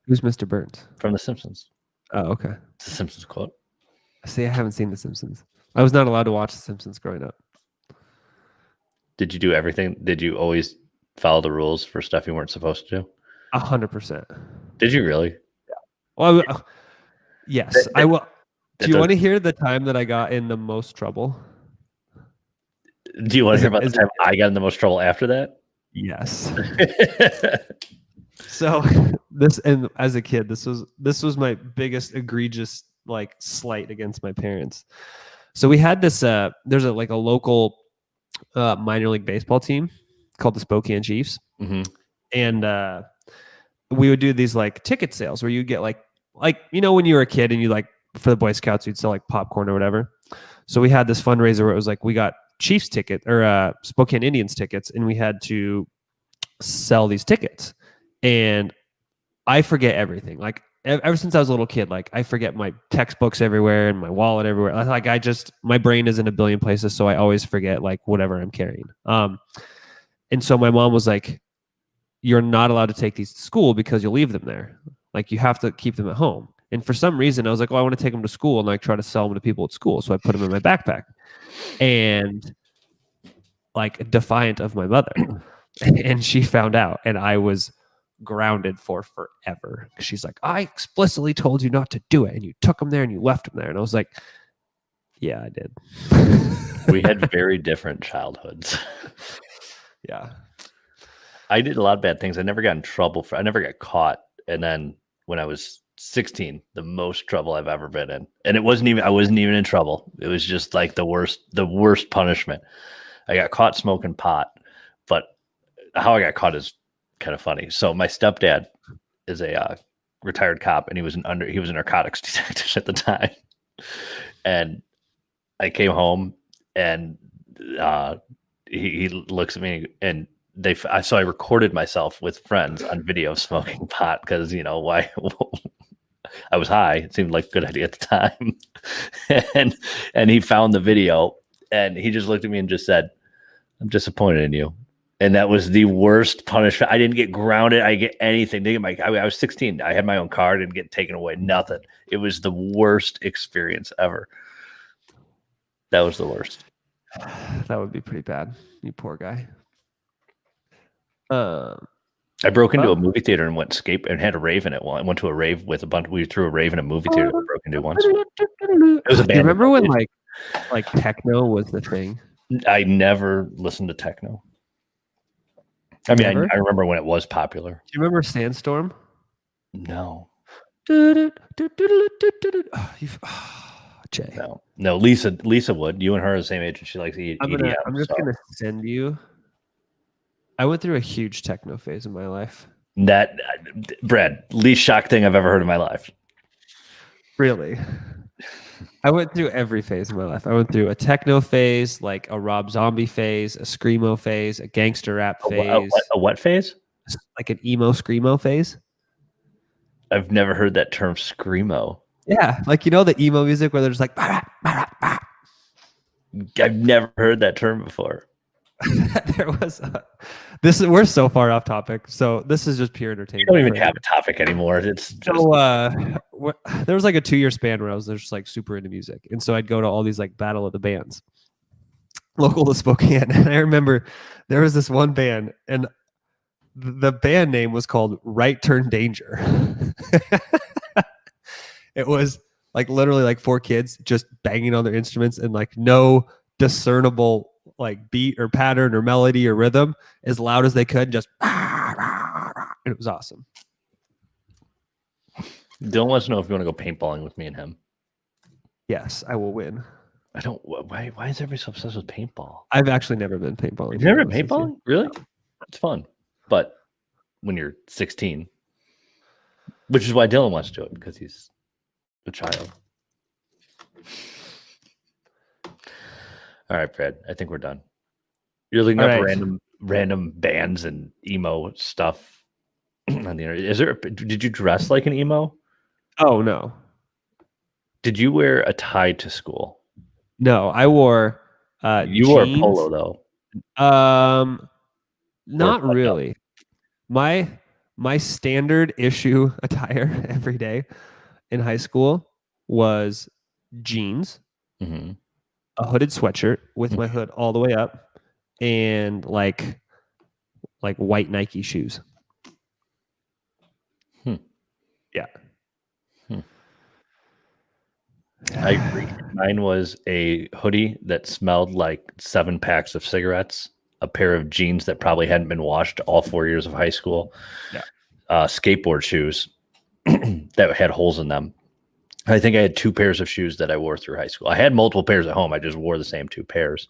Who's Mr. Burns? From The Simpsons. Oh, okay. It's a Simpsons quote. See, I haven't seen The Simpsons. I was not allowed to watch The Simpsons growing up. Did you do everything? Did you always follow the rules for stuff you weren't supposed to do? 100%. Did you really? Yeah. Well, yes, I will. Do you want to hear the time that I got in the most trouble? Do you want to hear about the time I got in the most trouble after that? Yes. So and as a kid, this was my biggest egregious like slight against my parents. So we had this there's a local minor league baseball team called the Spokane Chiefs. Mm-hmm. And we would do these like ticket sales where you get like when you were a kid and you like for the Boy Scouts you'd sell like popcorn or whatever. So we had this fundraiser where it was like we got Chiefs ticket or Spokane Indians tickets, and we had to sell these tickets. And I forget everything. Like ever since I was a little kid, like I forget my textbooks everywhere and my wallet everywhere. Like my brain is in a billion places, so I always forget like whatever I'm carrying. And so my mom was like, "You're not allowed to take these to school because you'll leave them there. Like you have to keep them at home." And for some reason, I was like, "Oh, I want to take them to school and like try to sell them to people at school." So I put them in my backpack, and like defiant of my mother, and she found out, and I was grounded for forever. She's like, "I explicitly told you not to do it, and you took them there and you left them there." And I was like, "Yeah, I did." We had very different childhoods. Yeah. I did a lot of bad things. I never got in trouble I never got caught. And then when I was 16, the most trouble I've ever been in. And I wasn't even in trouble. It was just like the worst punishment. I got caught smoking pot, but how I got caught is kind of funny. So my stepdad is a retired cop, and he was a narcotics detective at the time. And I came home, and he looks at me, and so I recorded myself with friends on video smoking pot because why? I was high. It seemed like a good idea at the time, and he found the video, and he just looked at me and just said, "I'm disappointed in you." And that was the worst punishment. I didn't get grounded. I didn't get anything. I was 16. I had my own car. Didn't get taken away. Nothing. It was the worst experience ever. That was the worst. That would be pretty bad. You poor guy. I broke into a movie theater and and had a rave in it. I went to a rave with a bunch. We threw a rave in a movie theater. I broke into once. It was a band. Do you remember when like techno was the thing? I never listened to techno. I mean, I remember when it was popular. Do you remember Sandstorm? No. Jay. No. Lisa would. You and her are the same age, and she likes EDM. I'm just gonna send you. I went through a huge techno phase in my life. That, Brad, least shock thing I've ever heard in my life. Really? I went through every phase of my life. I went through a techno phase, like a Rob Zombie phase, a screamo phase, a gangster rap phase, A what phase? like an emo screamo phase. I've never heard that term, screamo. Yeah, like the emo music where they're just like. Bah, bah, bah. I've never heard that term before. There was we're so far off topic, so this is just pure entertainment. You don't even have a topic anymore. It's just there was like a 2-year span where I was just like super into music, and so I'd go to all these like battle of the bands local to Spokane. And I remember there was this one band, and the band name was called Right Turn Danger. It was like literally like 4 kids just banging on their instruments and like no discernible like beat or pattern or melody or rhythm, as loud as they could, just and it was awesome. Dylan wants to know if you want to go paintballing with me and him. Yes, I will win. I don't. Why is everybody so obsessed with paintball? I've actually never been paintballing. You've never been paintballing? Really? It's fun. But when you're 16, which is why Dylan wants to do it, because he's a child. All right, Brad. I think we're done. You're looking up random bands and emo stuff on the internet. Did you dress like an emo? Oh no. Did you wear a tie to school? No, I wore you wore a polo though. Not really. My standard issue attire every day in high school was jeans, a hooded sweatshirt with my hood all the way up, and like white Nike shoes. Yeah. I agree. Mine was a hoodie that smelled like 7 packs of cigarettes, a pair of jeans that probably hadn't been washed all 4 years of high school, skateboard shoes that had holes in them. I think I had 2 pairs of shoes that I wore through high school. I had multiple pairs at home. I just wore the same 2 pairs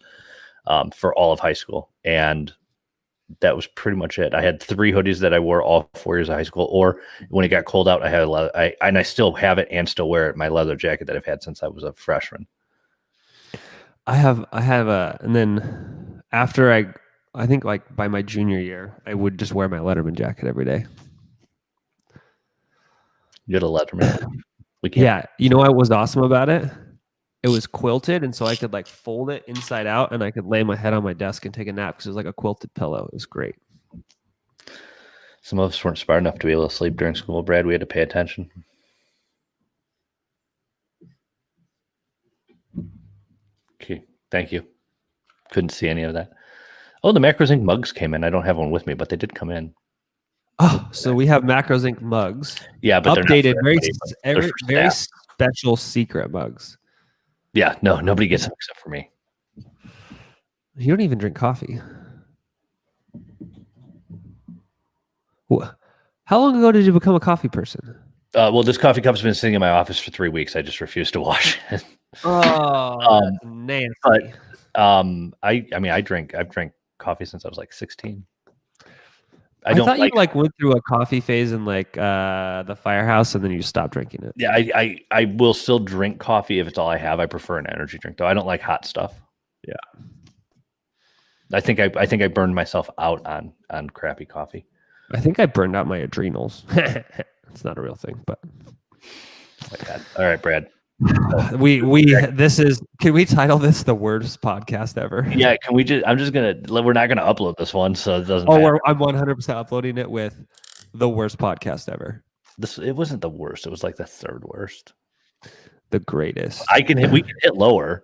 for all of high school. And that was pretty much it. I had 3 hoodies that I wore all 4 years of high school, or when it got cold out, I had and I still have it and still wear it, my leather jacket that I've had since I was a freshman. I have and then after I think like by my junior year, I would just wear my Letterman jacket every day. You had a Letterman? Yeah. You know what was awesome about it? It was quilted, and so I could like fold it inside out, and I could lay my head on my desk and take a nap because it was like a quilted pillow. It was great. Some of us weren't smart enough to be able to sleep during school, Brad. We had to pay attention. Okay, thank you. Couldn't see any of that. Oh, the Macros Inc. mugs came in. I don't have one with me, but they did come in. Oh, so we have Macros Inc. mugs. Yeah, but updated, very special secret mugs. Yeah, no, nobody gets them except for me. You don't even drink coffee. How long ago did you become a coffee person? Well, this coffee cup's been sitting in my office for 3 weeks. I just refuse to wash it. Oh, nasty. But I've drank coffee since I was like 16. I thought you went through a coffee phase in like the firehouse and then you stopped drinking it. Yeah, I will still drink coffee if it's all I have. I prefer an energy drink though. I don't like hot stuff. Yeah. I think I burned myself out on crappy coffee. I think I burned out my adrenals. It's not a real thing, but like that. All right, Brad. Can we title this the worst podcast ever? Yeah, we're not gonna upload this one, so it doesn't matter. I'm 100% uploading it with the worst podcast ever. It wasn't the worst, it was like the 3rd worst. The greatest. We can hit lower.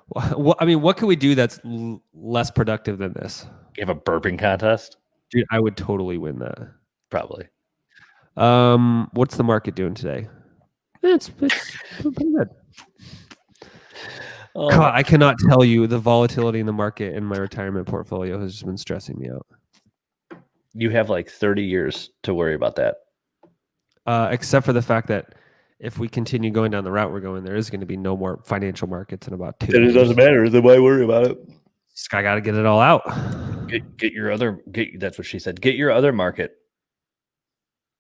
Well, I mean, what can we do that's less productive than this? You have a burping contest? Dude, I would totally win that. Probably. What's the market doing today? It's pretty good. God, I cannot tell you the volatility in the market in my retirement portfolio has just been stressing me out. You have like 30 years to worry about that. Except for the fact that if we continue going down the route we're going, there is going to be no more financial markets in about 2 years. It doesn't matter. Then why worry about it? I got to get it all out. That's what she said. Get your other market.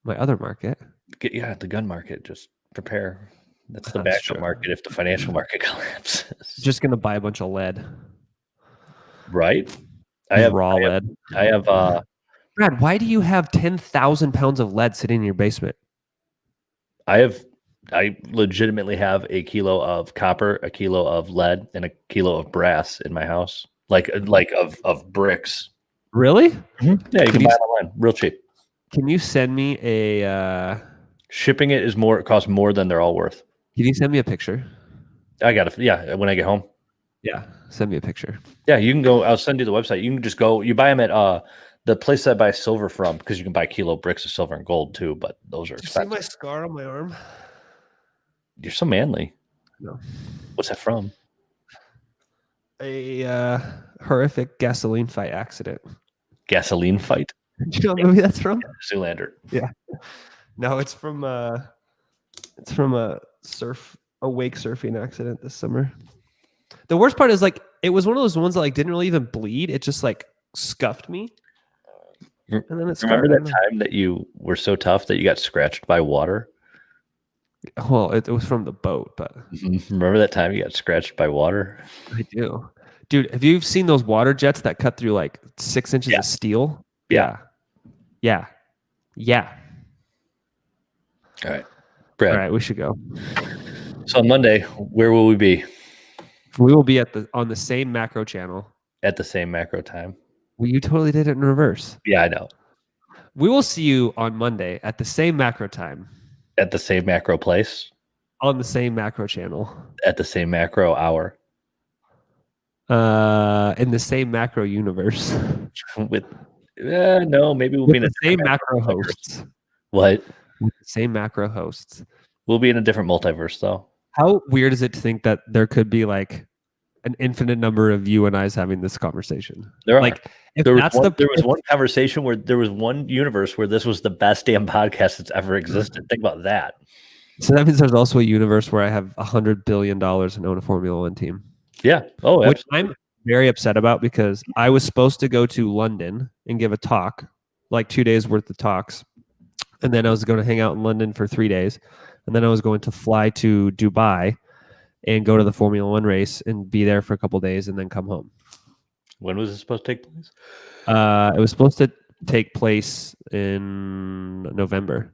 My other market? The gun market. Just prepare. That's the That's backup true. market if the financial market collapses. Just gonna buy a bunch of lead. Right? Raw lead. I have Brad, why do you have 10,000 pounds of lead sitting in your basement? I legitimately have a kilo of copper, a kilo of lead, and a kilo of brass in my house. Like of bricks. Really? Mm-hmm. Yeah, you can buy it online, real cheap. Can you send me a shipping it costs more than they're all worth. Can you send me a picture? I got it. Yeah, when I get home. Yeah, send me a picture. Yeah, you can go. I'll send you the website. You can just go. You buy them at the place I buy silver from, because you can buy kilo bricks of silver and gold too, but those are expensive. You see my scar on my arm? You're so manly. No. What's that from? A horrific gasoline fight accident. Gasoline fight? Do you know what movie that's from? Yeah, Zoolander. Yeah. No, it's from a wake surfing accident this summer. The worst part is like it was one of those ones that like didn't really even bleed. It just like scuffed me. And then it's remember that time that you were so tough that you got scratched by water? Well, it was from the boat, but remember that time you got scratched by water? I do. Dude, have you seen those water jets that cut through like 6 inches of steel? Yeah. All right. Brad. All right, we should go. So on Monday, where will we be? We will be on the same macro channel. At the same macro time. Well, you totally did it in reverse. Yeah, I know. We will see you on Monday at the same macro time. At the same macro place. On the same macro channel. At the same macro hour. In the same macro universe. With no, maybe we'll be in the same macro hosts. What? With the same macro hosts. We'll be in a different multiverse, though. How weird is it to think that there could be like an infinite number of you and I's having this conversation? There are. Like, if there that's was one conversation where there was one universe where this was the best damn podcast that's ever existed. Think about that. So that means there's also a universe where I have $100 billion and own a Formula One team. Yeah. Oh, absolutely. Which I'm very upset about because I was supposed to go to London and give a talk, like 2 days worth of talks. And then I was going to hang out in London for 3 days. And then I was going to fly to Dubai and go to the Formula One race and be there for a couple of days and then come home. When was it supposed to take place? It was supposed to take place in November,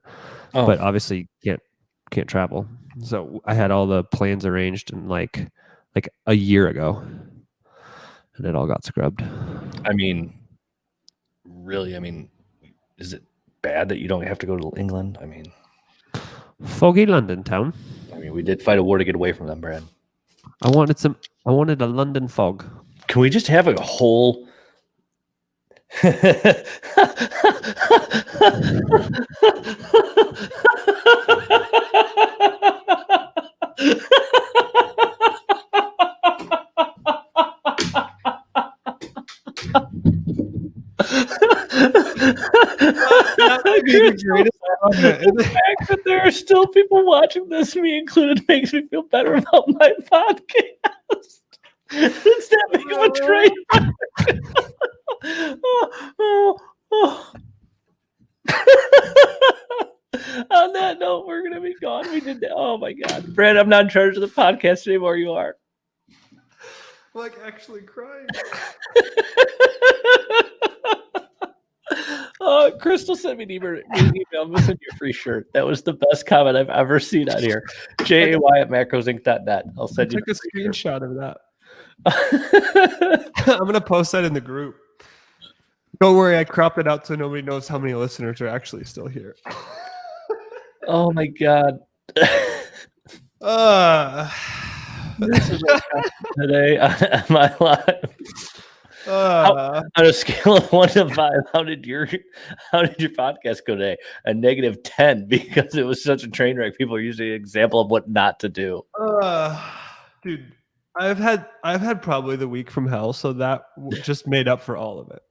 but obviously can't travel. So I had all the plans arranged in like a year ago, and it all got scrubbed. I mean, really? I mean, is it bad that you don't have to go to England? I mean, foggy London town. I mean, we did fight a war to get away from them, Brad. I wanted a London fog. Can we just have a whole? The fact that there are still people watching this, me included, makes me feel better about my podcast. It's that big of a train. On that note, we're gonna be gone. We did that. Oh my god, Brad, I'm not in charge of the podcast anymore. You are. Like actually crying. Crystal sent me an email. I'm gonna send you a free shirt. That was the best comment I've ever seen on here. JAY@macrosinc.net. I'll send you. Took a screenshot of that. I'm gonna post that in the group. Don't worry, I cropped it out so nobody knows how many listeners are actually still here. Oh my god. This is what today on MILive. On a scale of 1 to 5, how did your podcast go today? A -10 because it was such a train wreck. People are usually an example of what not to do. Dude, I've had probably the week from hell, so that just made up for all of it.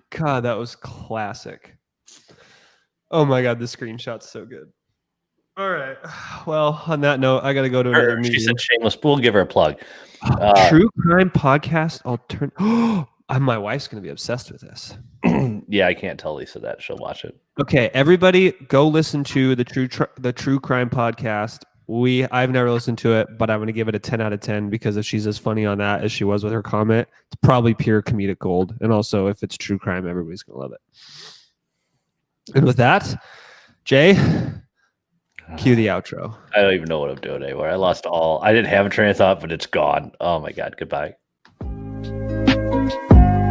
God, that was classic. Oh my god, the screenshot's so good. All right. Well, on that note, I got to go to another meeting. She said shameless. We'll give her a plug. True crime podcast alternative. My wife's going to be obsessed with this. Yeah, I can't tell Lisa that. She'll watch it. Okay, everybody, go listen to the True Crime podcast. I've never listened to it, but I'm going to give it a 10 out of 10 because if she's as funny on that as she was with her comment, it's probably pure comedic gold. And also, if it's true crime, everybody's going to love it. And with that, Jay, cue the outro. I don't even know what I'm doing anymore. I lost all. I didn't have a train of thought, but it's gone. Oh my God. Goodbye.